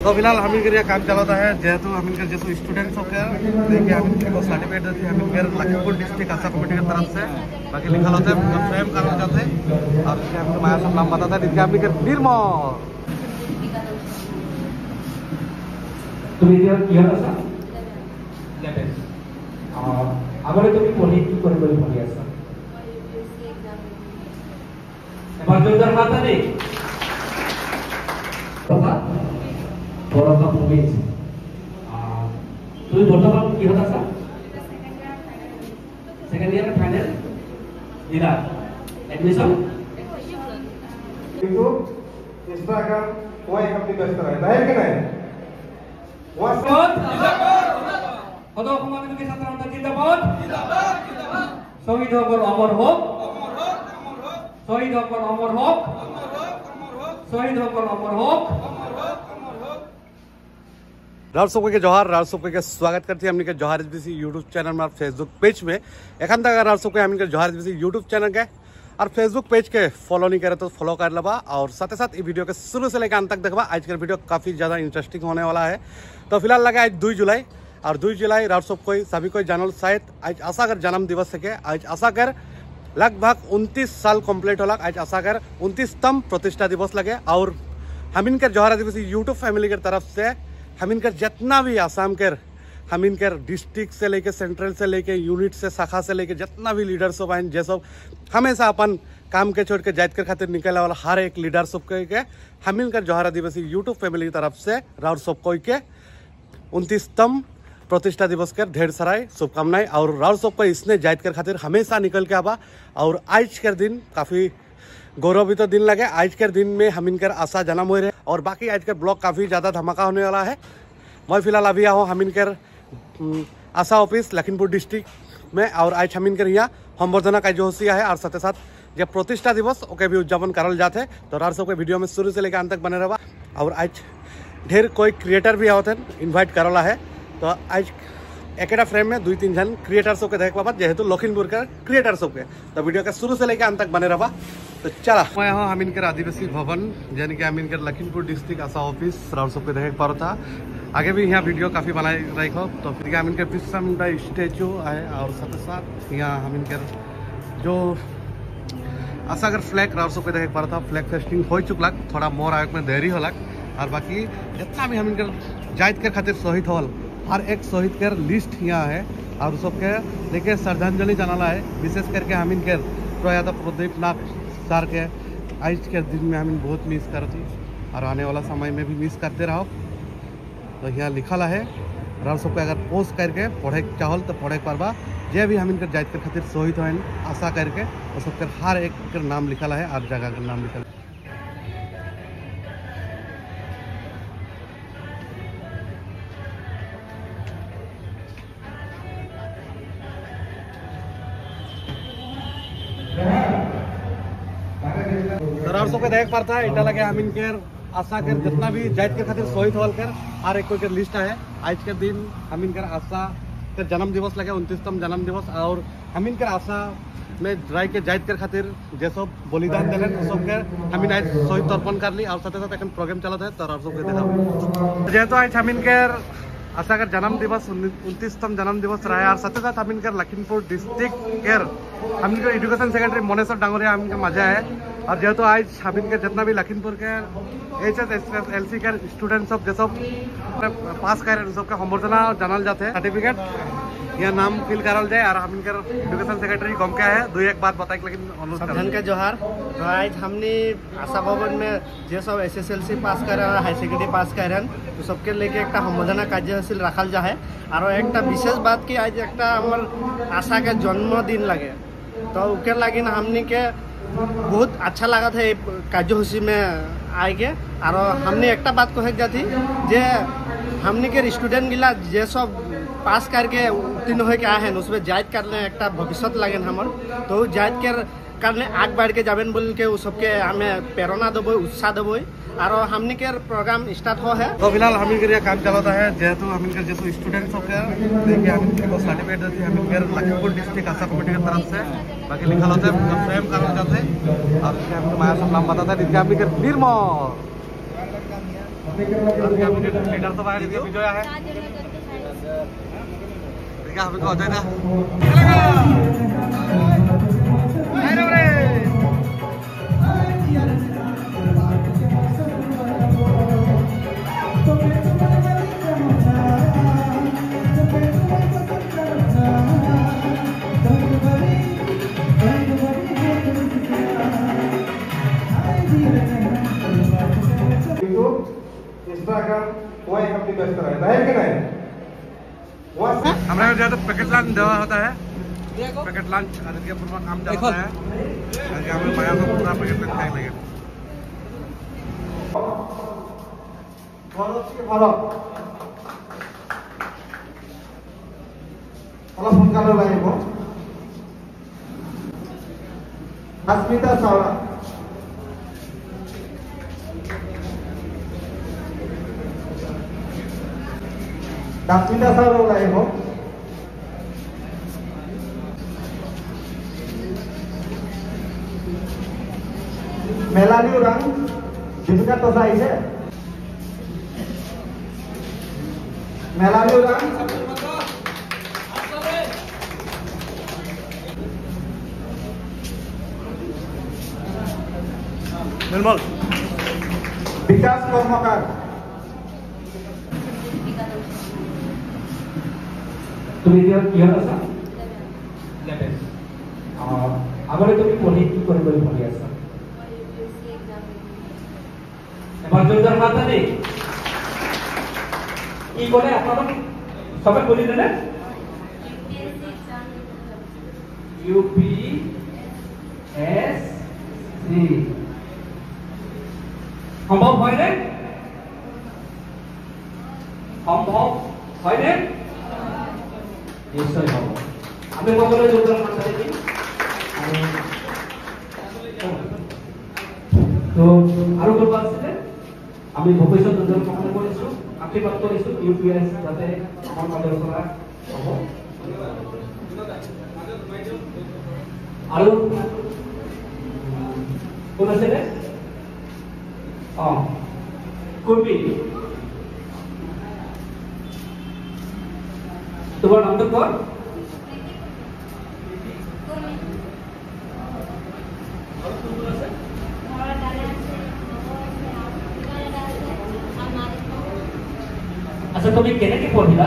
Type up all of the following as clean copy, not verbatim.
तो फिलहाल हमीरगढ़ काम चलाता है जेहेतु हमीरगढ़ जैसे स्टूडेंट्स हो गया देखिए हमीरगढ़ को सर्टिफिकेट देती है हमीरगढ़ लखीमपुर डिस्ट्रिक्ट आशा कमेटी की तरफ से। बाकी लिखा होता है स्वयं करना चाहते हैं और इसके हमको माया सब नाम बताता है देखिए हमीरगढ़ निर्मल। আগলে তুমি পঢ়ি কি কৰিব ভাবি আছা? এবাৰ জোৰদাৰ মাতা দেই। পড়াশোনা কমেছে। তুমি বর্তমান কি হত আছা? সেকেন্ড ইয়ার ফাইনাল দিলা এডমিশন কিন্তু इंस्टाग्राम वो एक अपनी व्यस्त रहता है कि नहीं? जिंदाबाद হদো সমাজকে ছাত্ররা জিন্দাবাদ জিন্দাবাদ জিন্দাবাদ শহীদ হকর অমর হোক অমর হোক অমর হোক শহীদ হকর অমর হোক অমর হোক অমর হোক শহীদ হকর অমর হোক অমর হোক অমর হোক। राउर सबको के जोहार राउर सबको के स्वागत करती है हमने के जोहार एसबीसी यूट्यूब चैनल में और फेसबुक पेज में एखन तक राउर सबको हमने के जोहार एसबीसी यूट्यूब चैनल के और फेसबुक पेज के फॉलो नहीं करे तो फॉलो कर लबा और साथ ही साथ ये वीडियो के शुरू से लेकर अंत तक देखबा। आज का वीडियो काफ़ी ज़्यादा इंटरेस्टिंग होने वाला है। तो फिलहाल लगा आज 2 जुलाई और 2 जुलाई राउर सब कोई सभी कोई जानल शायद आज आशाकर जन्म दिवस के आज आशाकर लगभग 29 साल कम्प्लीट होला। आज आशाकर 29तम प्रतिष्ठा दिवस लगे और हम इनकर जोहार एसबीसी यूट्यूब फैमिली की तरफ से हम इनकर जितना भी आसाम के हम इनकर डिस्ट्रिक्ट से लेके सेंट्रल से लेके यूनिट से शाखा से लेके जितना भी लीडर सब आए जे सब हमेशा अपन काम के छोड़ के जायद कर खातिर निकले वाला हर एक लीडर सब के हम इनकर जोहार आदिवासी यूट्यूब फैमिली की तरफ से राउर सब कोई के 29तम प्रतिष्ठा दिवस के ढेर सारा शुभकामनाएं और राउर सब को इसने जायद कर खातिर हमेशा निकल के आवा। और आज के दिन काफ़ी गौरवित दिन लगे। आज के दिन में हम इनकर आशा जन्म हो रहे और बाकी आज का ब्लॉग काफ़ी ज़्यादा धमाका होने वाला है। मैं फिलहाल अभी आया हूँ हम इनकर आशा ऑफिस लखीमपुर डिस्ट्रिक्ट में और आज हम इनकर यहाँ संवर्धना कार्यसूची है और साथ ही साथ जब प्रतिष्ठा दिवस ओके भी उद्यापन करल जाते तो रार सबके वीडियो में शुरू से लेकर अंत तक बने रहा। और आज ढेर कोई क्रिएटर भी होते हैं इन्वाइट करला है तो आज एक फ्रेम में 2-3 जन क्रिएटर सब के देख पाबा जेहेतु लखीमपुर का क्रिएटर सब के तो वीडियो के शुरू से लेकर अंत तक बने रहा। तो चला मैं यहाँ हम इनकर आदिवासी भवन यानी कि हम इनकर लखीमपुर डिस्ट्रिक्ट आशा ऑफिस राउर सब के देख पा रहा था। आगे भी यहाँ वीडियो काफ़ी बनाई रही हो तो फिर हम इनके बिरसा मुंडा स्टेचू है और साथ ही साथ यहाँ हम इनकर जो आशाकर फ्लैग राउर सब के देख पा रहा था फ्लैग फेस्टिंग हो चुकल थोड़ा मोर आयोग में देरी होलक और बाकी जितना भी हम इनकर जायद के खातिर शहीद होल हर एक शहीद के लिस्ट यहाँ है और सबके देखिए श्रद्धांजलि जनाला है। विशेष करके हम इनके प्रयात प्रदीप नाथ सर के आज के दिन में हम बहुत मिस करती और आने वाला समय में भी मिस करते रहो। तो यहाँ लिखल है राउर सबके अगर पोस्ट करके पढ़े चाहल तो पढ़े पारबा जे भी हम इनकर जायद के खातिर शहीद हैं आशा करके और सबके हर एक के नाम लिखल है और जगह का नाम लिखल है। तो राउर सबके देख पाता है इटा लगे हम इनके आशा कर जितना भी जायद के खातिर शहीद होल कर हर एक कोई के लिस्ट है। आज के दिन हम इनकर आशा के जन्म दिवस लगे 29तम जन्म दिवस और हम इनकर आशा में राय के जायद के खातिर जे सब बलिदान दिले सबके हम आज शहीद तर्पण कर ली और साथ साथ एक प्रोग्राम चलता है तो राउर सबके देखा जेहेतु आज हम इनकर आशा कर जन्म दिवस 29तम जन्म दिवस रहा है और साथ साथ हम इनकर लखीमपुर डिस्ट्रिक्ट केयर हम इनकर एजुकेशन सेक्रेटरी मनेश्वर डांगोरिया हम इनका मजा है और जेहेतु आज हम इनके जितना भी लखीमपुर के HSLC के स्टूडेंट सब जैसे पास कर सबके संवर्धना जानल जाते हैं सर्टिफिकेट यह नाम फिल करल जाए और हम इनकर एजुकेशन सेक्रेटरी गम क्या है 2-1 बात बताए लेकिन अनुरोध का जोहार। तो आज हमने आशा भवन में जो सब SSLC पास कर रहे हैं हाई सेकेंडरी पास कर रहे हैं तो सबके लेके एक संवर्धना कार्यशील रखल जा है और एक विशेष बात की आज एक आशा के जन्मदिन लगे तो उके लगी हमने के बहुत अच्छा लगा था कार्यसूची में आए के और हमने एक बात कहे जाती जे हमने के स्टूडेंट गिला जे सब पास करके उत्तीर्ण हो के आए हैं उसमें जायद करने एक भविष्य लगे हमर तो जायद के करने आग बढ़ के जाबेन बोल के सबके हमें प्रेरणा देव उत्साह देव और हमने के प्रोग्राम स्टार्ट हो है। तो फिलहाल हम इनकर काम चलाता है जेहेतु हम इनकर जैसे स्टूडेंट्स हो गया देखिए हम इनको सर्टिफिकेट देती है हम इनकर लखीमपुर डिस्ट्रिक्ट आशा कमेटी की तरफ से। बाकी लिखा होता है स्वयं करना चाहते हैं और इसके हमको माया सब नाम बताता है इसके हम इनकर निर्मल लीडर तो बाहर दिया विजय है देखा हमें को अजय ना इंस्टाग्राम वही अपनी व्यस्त रहता है कि नहीं? हमारे यहाँ तो पैकेट लंच देवा होता है पैकेट लंच आदित्यपुर में काम चलता है हमें माया को पूरा पैकेट लंच खाएंगे ভালো অলপ সোনকালে ওলাই আহিব अस्मिता चावड़ा अस्मिता चावड़ा ওলাই আহিব মেলানি উৰাং দীপিকা টছা আহিছে মেলানি উৰাং निर्मल विकास कर्मकार তুমি এতিয়া কিহত আছা আগতে তুমি পঢ়ি কি কৰিম বুলি ভাবি আছা এবাৰ জোৰদাৰ মাতা দেই কি ক'লে আপোনালোক সবে বলিলে নে UPSC সম্ভৱ হয়নে সম্ভৱ হয়নে নিশ্চয় হ'ব আমি সকলোৱে যোগদান মাতা দিম তো আৰু কোনোবা আছিলে আমি ভৱিষ্যত যোজনা কামনা কৰিছোঁ আশীৰ্বাদ কৰিছোঁ UPS যাতে আমাৰ মাজৰ পৰা হ'ব আৰু কোন আছিলে কুৰ্মি তোমার নাম তো কর আচ্ছা তুমি কেনেকে পঢ়িলা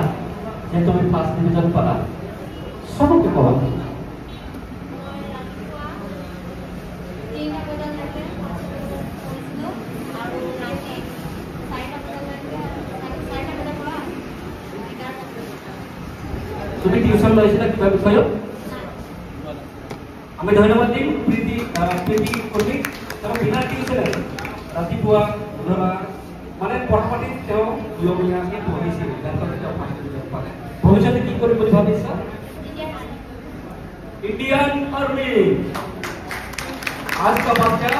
যে তুমি ফার্স্ট ডিভিজন পালা সবকে কবা তুমি টিউশন লৈছিলা কিবা বিষয়ত আমি ধন্যবাদ দিম প্ৰীতি কৰ্মীক তেওঁ বিনা টিউচনে ৰাতিপুৱা গধূলা মানে পঢ়াপাতি তেওঁ নিয়মীয়াকৈ পঢ়িছিল ভৱিষ্যতে কি কৰিম বুলি ভাবিছা इंडियन आर्मी आज का बच्चा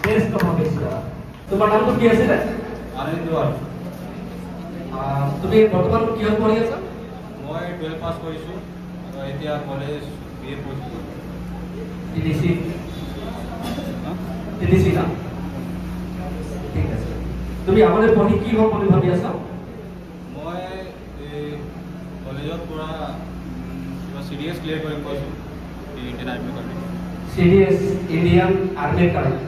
देश का भविष्य तुम्हार नाम तो কি আছে আনন্দৰ তুমি বৰ্তমান কি পঢ়ি আছা মই 12 পাস কৰিছো আৰু এতিয়া কলেজ বিএ পঢ়িছো টিডিসি না ঠিক আছে তুমি আগতে পঢ়ি কি হ'ব বুলি ভাবি আছা মই কলেজত পুৰা সিডিএস ক্লিয়াৰ কৰিম কৈছো ইণ্ডিয়ান আৰ্মি কাৰণে সিডিএস ইণ্ডিয়ান আৰ্মি কাৰণে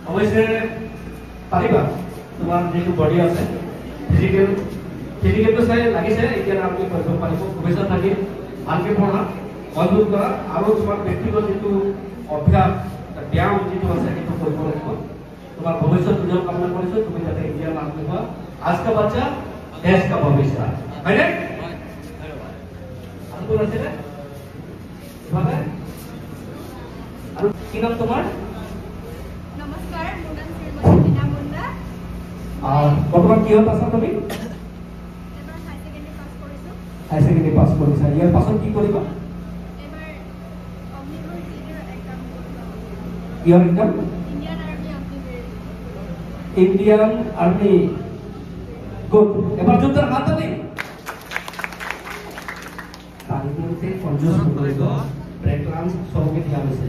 অৱশ্যে পাৰিবা তোমাৰ যিটো বডি আছে ফিজিকেল তো চাই লাগিছে এতিয়া আপুনি কৰিব পাৰিব ভৱিষ্যত থাকি ভালকে পঢ়া মজবুত কৰা আৰু তোমাৰ ব্যক্তিগত যিটো অভ্যাস ব্যায়াম যিটো আছে সেইটো কৰিব লাগিব তোমাৰ ভবিষ্যৎ উজ্জ্বল কামনা কৰিছো তুমি যাতে ইন্ডিয়ান আৰ্মি হোৱা आज का बच्चा देश का भविष्य है ना আৰ কোন আছে ৰে ভাবে আৰ কি নাম তোমাৰ নমস্কাৰ মোৰ নাম শ্ৰীমতী ৰীনা মুণ্ডা আৰ বৰ্তমান কি হত আছা তুমি এবাৰ হাই সেকেন্ডাৰি পাস কৰিছা ইয়াৰ পাছত কি কৰিবা এবাৰ অগ্নিবীৰ জিডিৰ এক্সাম ইয়াৰ এক্সাম ইণ্ডিয়ান আৰ্মি গুড এবাৰ যোদ্ধা হাত দিন তালিমতে কনজুস কৰিব ব্ৰেকলাম সবকে দিয়া হৈছে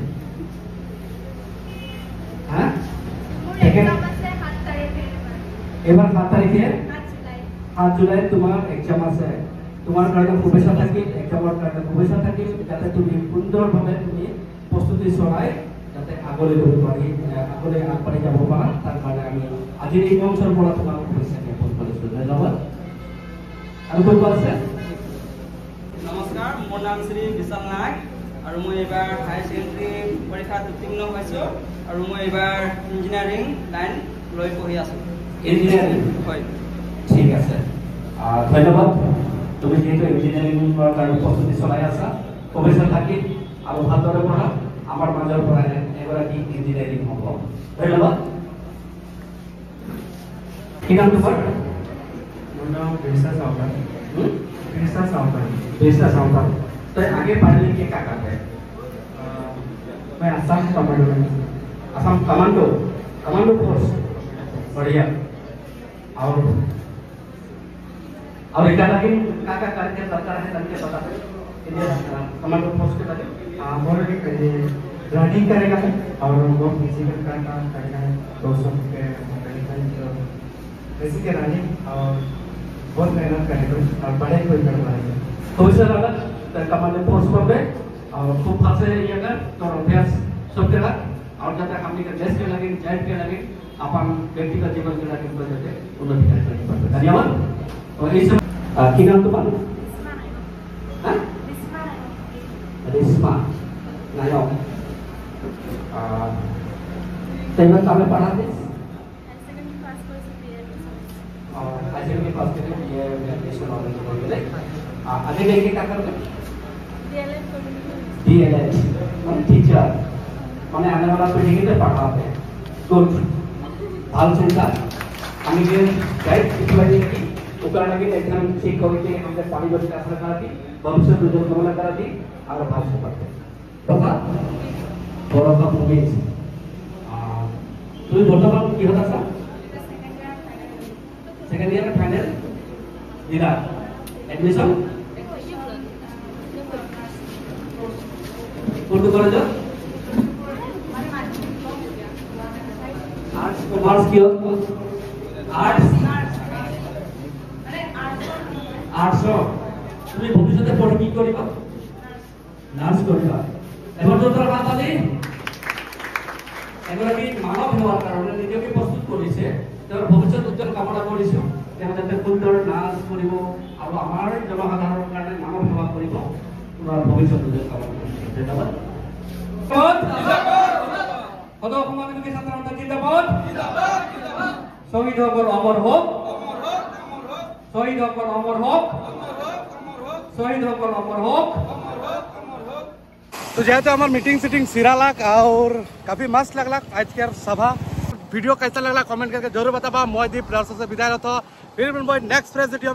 হ্যাঁ মোৰ এক্সাম আছে 7 তাৰিখে এবাৰ 7 তাৰিখে 8 জুলাই 8 জুলাই তোমাৰ এক্সাম আছে তোমাৰ কাৰণে শুভেচ্ছা থাকিল এক্সামৰ কাৰণে শুভেচ্ছা থাকিল যাতে তুমি সুন্দৰভাৱে তুমি প্ৰস্তুতি চলাই যাতে আগলৈ গৈ পাৰি আগলৈ আগবাঢ়ি যাব পাৰা তাৰ কাৰণে আমি আজিৰ এই মঞ্চৰ পৰা তোমাক শুভেচ্ছা জ্ঞাপন কৰিছোঁ ধন্যবাদ আৰু কোনোবা আছে নমস্কাৰ মোৰ নাম শ্ৰী বিশাল নাগ আৰু মই এবাৰ হায়াৰ ছেকেণ্ডেৰী পৰীক্ষাত উত্তীৰ্ণ হৈছোঁ আৰু মই এবাৰ ইঞ্জিনিয়াৰিং লাইন লৈ পঢ়ি আছোঁ ইঞ্জিনিয়াৰিং হয় ঠিক আছে ধন্যবাদ তুমি যেহেতু ইঞ্জিনিয়াৰিঙৰ কাৰণে প্ৰস্তুতি চলাই আছা শুভেচ্ছা থাকিল আৰু ভালদৰে পঢ়া আমাৰ মাজৰ পৰা এগৰাকী ইঞ্জিনিয়াৰিং হ'ব ধন্যবাদ কি নাম তোমাৰ मेरा नाम बिरसा सावंत बिरसा सावंत बेसा साउंड तो आगे पढ़ने के क्या करते हैं मैं आसाम कमांडो में असम कमांडो कमांडो फोर्स बढ़िया और इधर लगे क्या करके सरकार है करके बताते इंडिया कमांडो फोर्स के लगे और रनिंग करेगा है और वो फिजिकल का काम करेगा है 200 के बेसिक रनिंग और बहुत मेहनत करेगा और पढ़ाई कोई कर पाएगा भविष्य लगा तो कमांडो फोर्स पर पे और खूब फासे ये कर तो अभ्यास सब के लग और जब तक हमने का देश के लगे जात के लगे अपन व्यक्तिगत जीवन के लगे बदल के उन्नति करने पर धन्यवाद और इस की नाम तुम्हारा हां रिस्मा नायक तेरा कामे पढ़ाते सेकंड क्लास कोर्स और आज के पास के ये नेशनल नॉलेज बोल के आगे लेके क्या करोगे डीएलएड डीएलएड মানে टीचर মানে आने वाला पीढ़ी के पढ़ाते गुड ভাল চিন্তা আমি যে গাইড শিখবাই কি ওকরা লাগে একদম ঠিক হইতে আমাদের পারিবারিক আশা করা কি ভবিষ্যৎ উজ্জ্বল কামনা করা কি আর ভালো করতে কথা বড় কাম হয়েছে তুমি বর্তমান কি হতা স্যার সেকেন্ড ইয়ার ফাইনাল দিলা এডমিশন কোন কলেজ आर्ट्स कॉमर्स की आर्ट्स आर्ट्स তুমি ভবিষ্যতে পঢ়ি কি কৰিবা নাৰ্ছ কৰিবা এবাৰ তোৰ কথা পালি এগৰাকী মানৱ সেৱাৰ কাৰণে নিজকে প্ৰস্তুত কৰিছে তেওঁৰ ভৱিষ্যত উজ্জ্বল কামনা কৰিছো তেওঁ যাতে সুন্দৰ নাৰ্ছ কৰিব আৰু আমাৰ জনসাধাৰণৰ কাৰণে মানৱ সেৱা কৰিব তোমাৰ ভৱিষ্যত উজ্জ্বল কামনা কৰিছো ধন্যবাদ সদৌ সমাজমুখী ছাত্ৰ সন্থা জিন্দাবাদ শহীদ সকল অমৰ হোক শহীদ সকল অমৰ হোক শহীদ সকল অমৰ হোক तो जैसे हमार मीटिंग सीटिंग सिरा लाख और काफी मस्त लगला आज के सभा वीडियो कैसा लगला कमेंट करके जरूर बताबा। मैं दीप से विदाई रहता फिर नेक्स्ट फ्रेश वीडियो